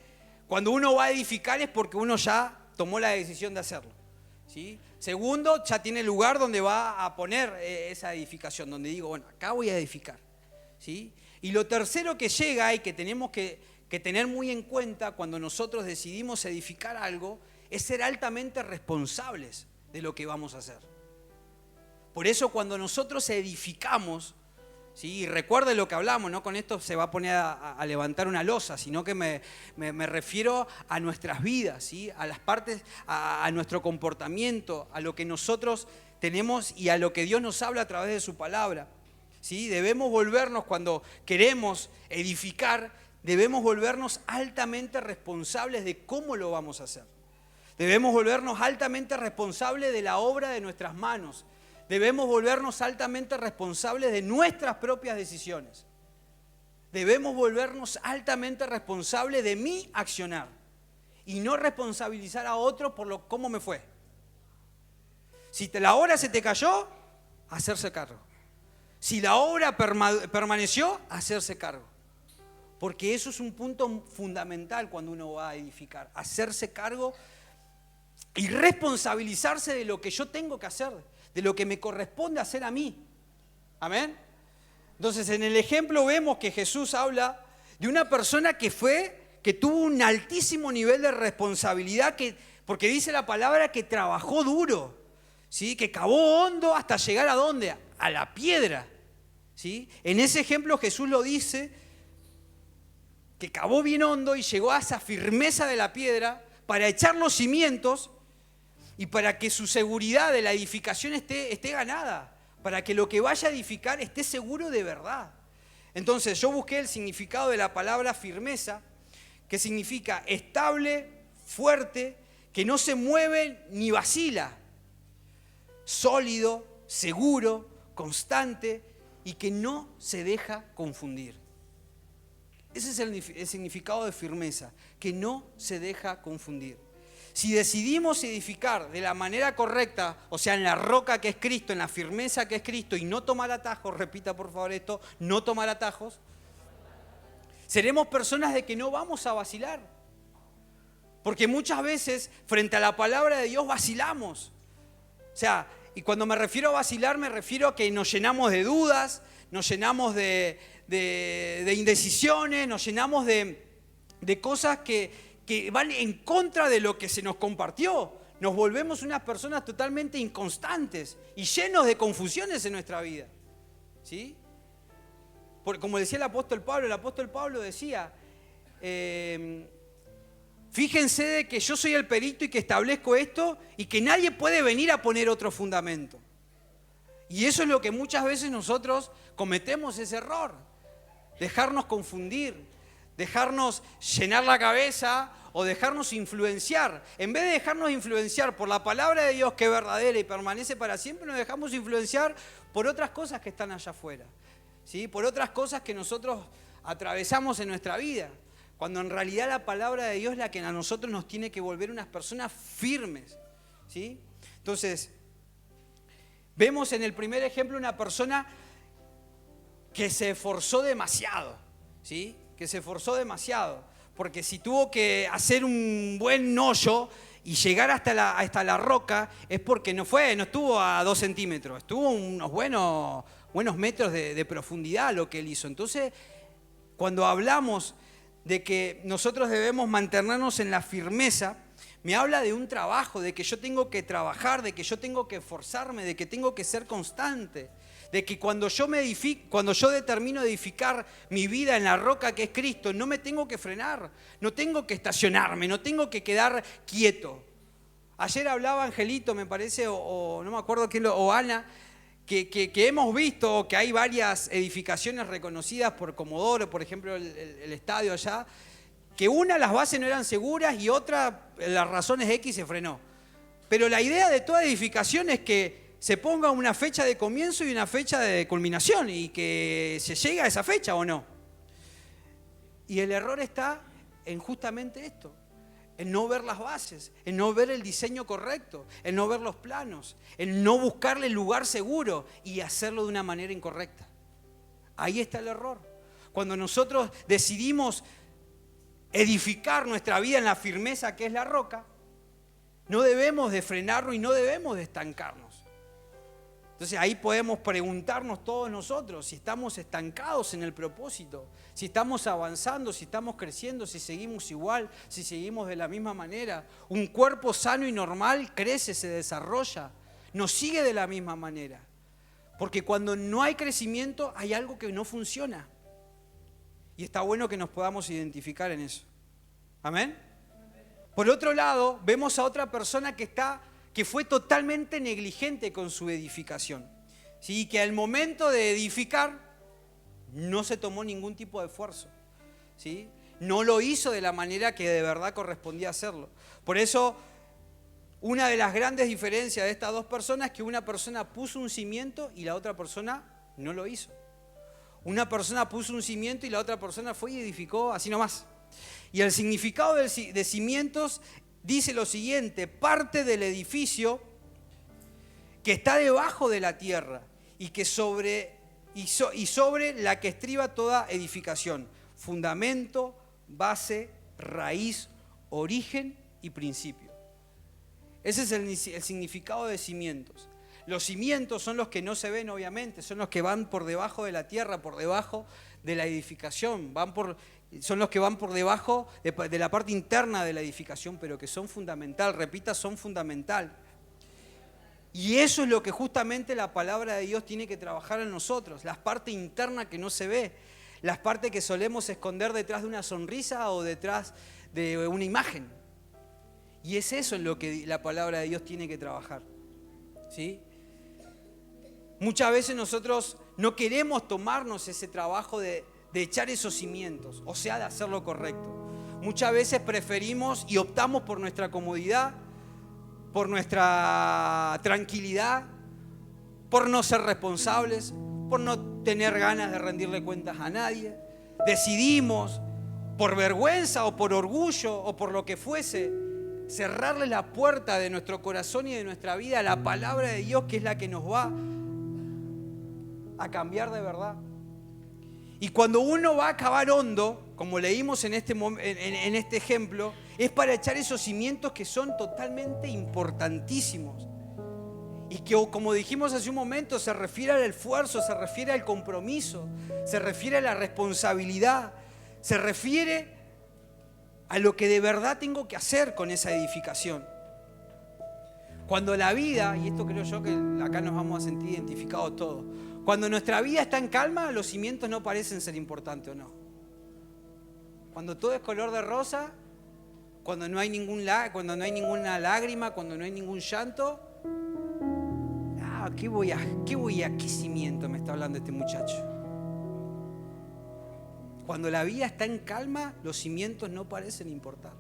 cuando uno va a edificar es porque uno ya tomó la decisión de hacerlo, ¿sí? Segundo, ya tiene el lugar donde va a poner esa edificación, donde digo, bueno, acá voy a edificar, ¿sí? Y lo tercero que llega y que tenemos que tener muy en cuenta cuando nosotros decidimos edificar algo es ser altamente responsables de lo que vamos a hacer. Por eso cuando nosotros edificamos, ¿sí? Y recuerden lo que hablamos, no con esto se va a poner a levantar una losa, sino que me refiero a nuestras vidas, ¿sí? A las partes, a nuestro comportamiento, a lo que nosotros tenemos y a lo que Dios nos habla a través de su palabra, ¿sí? Debemos volvernos, cuando queremos edificar, debemos volvernos altamente responsables de cómo lo vamos a hacer. Debemos volvernos altamente responsables de la obra de nuestras manos. Debemos volvernos altamente responsables de nuestras propias decisiones. Debemos volvernos altamente responsables de mi accionar y no responsabilizar a otro por cómo me fue. Si la obra se te cayó, hacerse cargo. Si la obra permaneció, hacerse cargo. Porque eso es un punto fundamental cuando uno va a edificar. Hacerse cargo y responsabilizarse de lo que yo tengo que hacer, de lo que me corresponde hacer a mí. Amén. Entonces, en el ejemplo vemos que Jesús habla de una persona que tuvo un altísimo nivel de responsabilidad, porque dice la palabra que trabajó duro, ¿sí? Que cavó hondo hasta llegar ¿a dónde? A la piedra, ¿sí? En ese ejemplo Jesús lo dice, que cavó bien hondo y llegó a esa firmeza de la piedra para echar los cimientos y para que su seguridad de la edificación esté ganada, para que lo que vaya a edificar esté seguro de verdad. Entonces yo busqué el significado de la palabra firmeza, que significa estable, fuerte, que no se mueve ni vacila, sólido, seguro, constante y que no se deja confundir. Ese es el significado de firmeza, que no se deja confundir. Si decidimos edificar de la manera correcta, o sea, en la roca que es Cristo, en la firmeza que es Cristo, y no tomar atajos, repita por favor esto, no tomar atajos, seremos personas de que no vamos a vacilar. Porque muchas veces, frente a la palabra de Dios, vacilamos. O sea, y cuando me refiero a vacilar, me refiero a que nos llenamos de dudas, nos llenamos de indecisiones, nos llenamos de cosas que van en contra de lo que se nos compartió. Nos volvemos unas personas totalmente inconstantes y llenos de confusiones en nuestra vida, ¿sí? Como decía el apóstol Pablo decía, fíjense de que yo soy el perito y que establezco esto y que nadie puede venir a poner otro fundamento. Y eso es lo que muchas veces nosotros cometemos, ese error, dejarnos confundir, dejarnos llenar la cabeza o dejarnos influenciar. En vez de dejarnos influenciar por la palabra de Dios que es verdadera y permanece para siempre, nos dejamos influenciar por otras cosas que están allá afuera, ¿sí? Por otras cosas que nosotros atravesamos en nuestra vida, cuando en realidad la palabra de Dios es la que a nosotros nos tiene que volver unas personas firmes, ¿sí? Entonces, vemos en el primer ejemplo una persona que se esforzó demasiado, ¿sí? Que se esforzó demasiado, porque si tuvo que hacer un buen hoyo y llegar hasta la roca, es porque no estuvo a 2 centímetros, estuvo unos buenos metros de profundidad lo que él hizo. Entonces, cuando hablamos de que nosotros debemos mantenernos en la firmeza, me habla de un trabajo, de que yo tengo que trabajar, de que yo tengo que esforzarme, de que tengo que ser constante. De que cuando yo determino edificar mi vida en la roca que es Cristo, no me tengo que frenar, no tengo que estacionarme, no tengo que quedar quieto. Ayer hablaba Angelito, me parece, o no me acuerdo quién, o Ana, que hemos visto que hay varias edificaciones reconocidas por Comodoro, por ejemplo el estadio allá, que las bases no eran seguras y otra, las razones X, se frenó. Pero la idea de toda edificación es que se ponga una fecha de comienzo y una fecha de culminación y que se llegue a esa fecha o no. Y el error está en justamente esto, en no ver las bases, en no ver el diseño correcto, en no ver los planos, en no buscarle el lugar seguro y hacerlo de una manera incorrecta. Ahí está el error. Cuando nosotros decidimos edificar nuestra vida en la firmeza que es la roca, no debemos de frenarnos y no debemos de estancarnos. Entonces ahí podemos preguntarnos todos nosotros si estamos estancados en el propósito, si estamos avanzando, si estamos creciendo, si seguimos igual, si seguimos de la misma manera. Un cuerpo sano y normal crece, se desarrolla, no sigue de la misma manera. Porque cuando no hay crecimiento hay algo que no funciona. Y está bueno que nos podamos identificar en eso. ¿Amén? Por otro lado, vemos a otra persona que fue totalmente negligente con su edificación. ¿Sí? Que al momento de edificar no se tomó ningún tipo de esfuerzo. ¿Sí? No lo hizo de la manera que de verdad correspondía hacerlo. Por eso, una de las grandes diferencias de estas dos personas es que una persona puso un cimiento y la otra persona no lo hizo. Una persona puso un cimiento y la otra persona fue y edificó así nomás. Y el significado de cimientos dice lo siguiente: parte del edificio que está debajo de la tierra y que sobre la que estriba toda edificación. Fundamento, base, raíz, origen y principio. Ese es el significado de cimientos. Los cimientos son los que no se ven, obviamente, son los que van por debajo de la tierra, por debajo de la edificación, son los que van por debajo de la parte interna de la edificación, pero que son fundamental, repita, son fundamental. Y eso es lo que justamente la palabra de Dios tiene que trabajar en nosotros, la parte interna que no se ve, las partes que solemos esconder detrás de una sonrisa o detrás de una imagen. Y es eso en lo que la palabra de Dios tiene que trabajar. ¿Sí? Muchas veces nosotros no queremos tomarnos ese trabajo de echar esos cimientos, o sea, de hacer lo correcto. Muchas veces preferimos y optamos por nuestra comodidad, por nuestra tranquilidad, por no ser responsables, por no tener ganas de rendirle cuentas a nadie. Decidimos, por vergüenza o por orgullo o por lo que fuese, cerrarle la puerta de nuestro corazón y de nuestra vida a la palabra de Dios, que es la que nos va a cambiar de verdad. Y cuando uno va a cavar hondo, como leímos en este ejemplo, es para echar esos cimientos que son totalmente importantísimos. Y que, como dijimos hace un momento, se refiere al esfuerzo, se refiere al compromiso, se refiere a la responsabilidad, se refiere a lo que de verdad tengo que hacer con esa edificación. Cuando la vida, y esto creo yo que acá nos vamos a sentir identificados todos, cuando nuestra vida está en calma, los cimientos no parecen ser importantes o no. Cuando todo es color de rosa, cuando no hay ninguna lágrima, cuando no hay ningún llanto, ¿qué cimiento me está hablando este muchacho? Cuando la vida está en calma, los cimientos no parecen importar.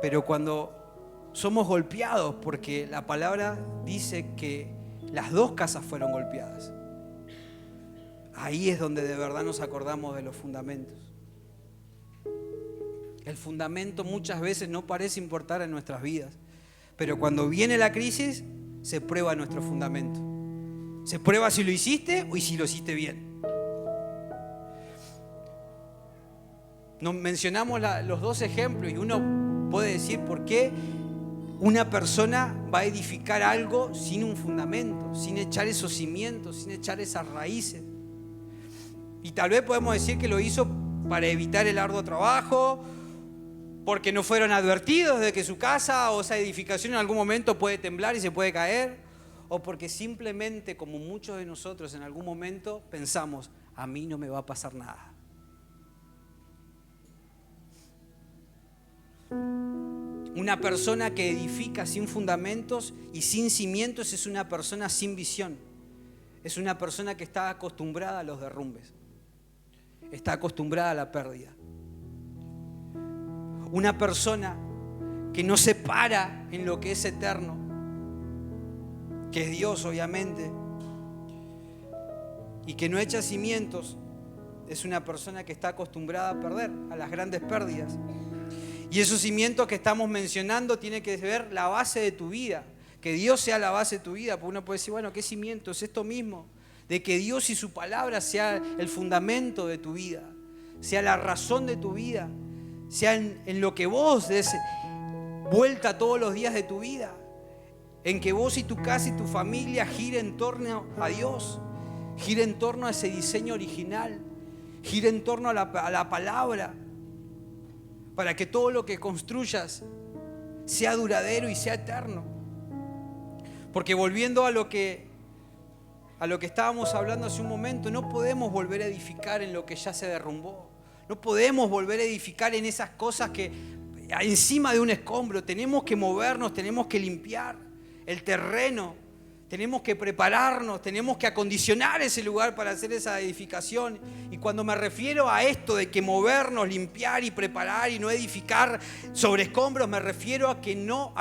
Pero cuando somos golpeados, porque la palabra dice que las dos casas fueron golpeadas, ahí es donde de verdad nos acordamos de los fundamentos. El fundamento muchas veces no parece importar en nuestras vidas, pero cuando viene la crisis, se prueba nuestro fundamento. Se prueba si lo hiciste y si lo hiciste bien. Nos mencionamos los dos ejemplos y uno puede decir por qué una persona va a edificar algo sin un fundamento, sin echar esos cimientos, sin echar esas raíces. Y tal vez podemos decir que lo hizo para evitar el arduo trabajo, porque no fueron advertidos de que su casa o esa edificación en algún momento puede temblar y se puede caer, o porque simplemente, como muchos de nosotros en algún momento, pensamos, a mí no me va a pasar nada. Una persona que edifica sin fundamentos y sin cimientos es una persona sin visión. Es una persona que está acostumbrada a los derrumbes. Está acostumbrada a la pérdida. Una persona que no se para en lo que es eterno, que es Dios obviamente, y que no echa cimientos, es una persona que está acostumbrada a perder, a las grandes pérdidas. Y esos cimientos que estamos mencionando tiene que ver la base de tu vida. Que Dios sea la base de tu vida. Porque uno puede decir, bueno, ¿qué cimiento? Es esto mismo. De que Dios y su palabra sea el fundamento de tu vida. Sea la razón de tu vida. Sea en lo que vos des vuelta todos los días de tu vida. En que vos y tu casa y tu familia gire en torno a Dios. Gire en torno a ese diseño original. Gire en torno a la palabra. Para que todo lo que construyas sea duradero y sea eterno. Porque volviendo a lo que estábamos hablando hace un momento, no podemos volver a edificar en lo que ya se derrumbó. No podemos volver a edificar en esas cosas que encima de un escombro. Tenemos que movernos, tenemos que limpiar el terreno. Tenemos que prepararnos, tenemos que acondicionar ese lugar para hacer esa edificación. Y cuando me refiero a esto de que movernos, limpiar y preparar y no edificar sobre escombros, me refiero a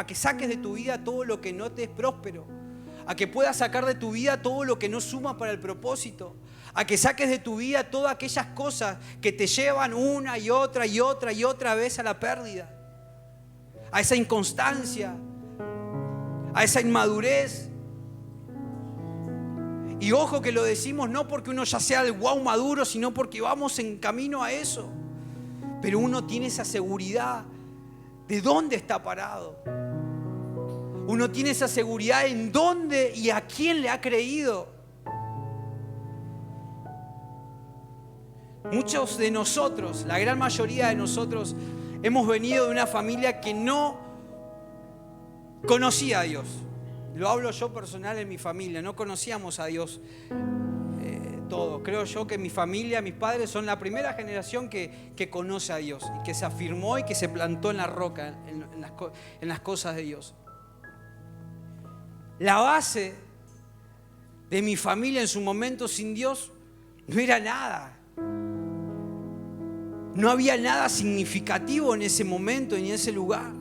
que saques de tu vida todo lo que no te es próspero. A que puedas sacar de tu vida todo lo que no suma para el propósito. A que saques de tu vida todas aquellas cosas que te llevan una y otra y otra y otra vez a la pérdida. A esa inconstancia, a esa inmadurez. Y ojo que lo decimos no porque uno ya sea el guau maduro, sino porque vamos en camino a eso. Pero uno tiene esa seguridad de dónde está parado. Uno tiene esa seguridad en dónde y a quién le ha creído. Muchos de nosotros, la gran mayoría de nosotros, hemos venido de una familia que no conocía a Dios. Lo hablo yo personal en mi familia, no conocíamos a Dios todos. Creo yo que mi familia, mis padres son la primera generación que conoce a Dios y que se afirmó y que se plantó en la roca, en las cosas de Dios. La base de mi familia en su momento sin Dios no era nada. No había nada significativo en ese momento, en ese lugar.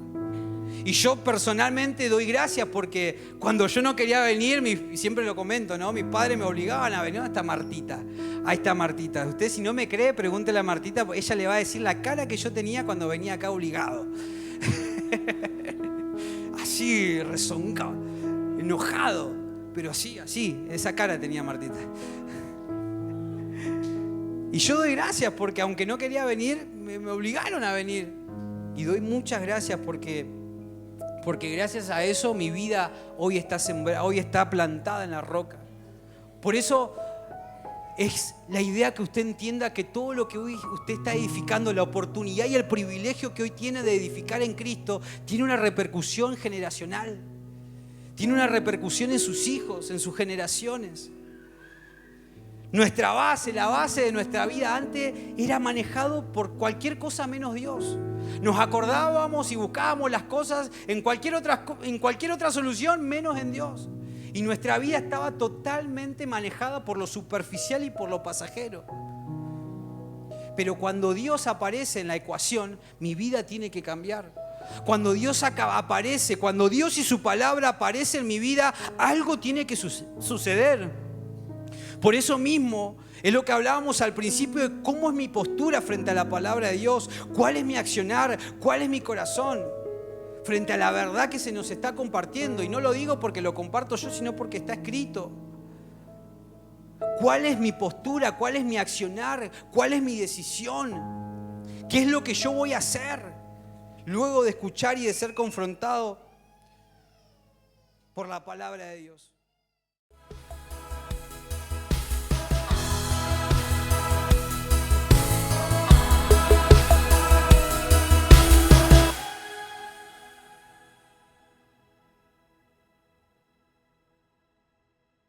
Y yo personalmente doy gracias porque cuando yo no quería venir, siempre lo comento, ¿no? Mis padres me obligaban a venir. ¿Dónde está Martita? Ahí está Martita. Usted si no me cree, pregúntele a Martita, ella le va a decir la cara que yo tenía cuando venía acá obligado. Así, rezongado, enojado, pero así, esa cara tenía Martita. Y yo doy gracias porque aunque no quería venir, me obligaron a venir. Y doy muchas gracias porque gracias a eso mi vida hoy está sembrada, hoy está plantada en la roca. Por eso es la idea que usted entienda que todo lo que hoy usted está edificando, la oportunidad y el privilegio que hoy tiene de edificar en Cristo, tiene una repercusión generacional. Tiene una repercusión en sus hijos, en sus generaciones. Nuestra base, la base de nuestra vida antes era manejado por cualquier cosa menos Dios. Nos acordábamos y buscábamos las cosas en cualquier otra solución menos en Dios. Y nuestra vida estaba totalmente manejada por lo superficial y por lo pasajero. Pero cuando Dios aparece en la ecuación, mi vida tiene que cambiar. Cuando Dios aparece, cuando Dios y su palabra aparecen en mi vida, algo tiene que suceder. Por eso mismo es lo que hablábamos al principio de cómo es mi postura frente a la palabra de Dios, cuál es mi accionar, cuál es mi corazón frente a la verdad que se nos está compartiendo. Y no lo digo porque lo comparto yo, sino porque está escrito. ¿Cuál es mi postura? ¿Cuál es mi accionar? ¿Cuál es mi decisión? ¿Qué es lo que yo voy a hacer luego de escuchar y de ser confrontado por la palabra de Dios?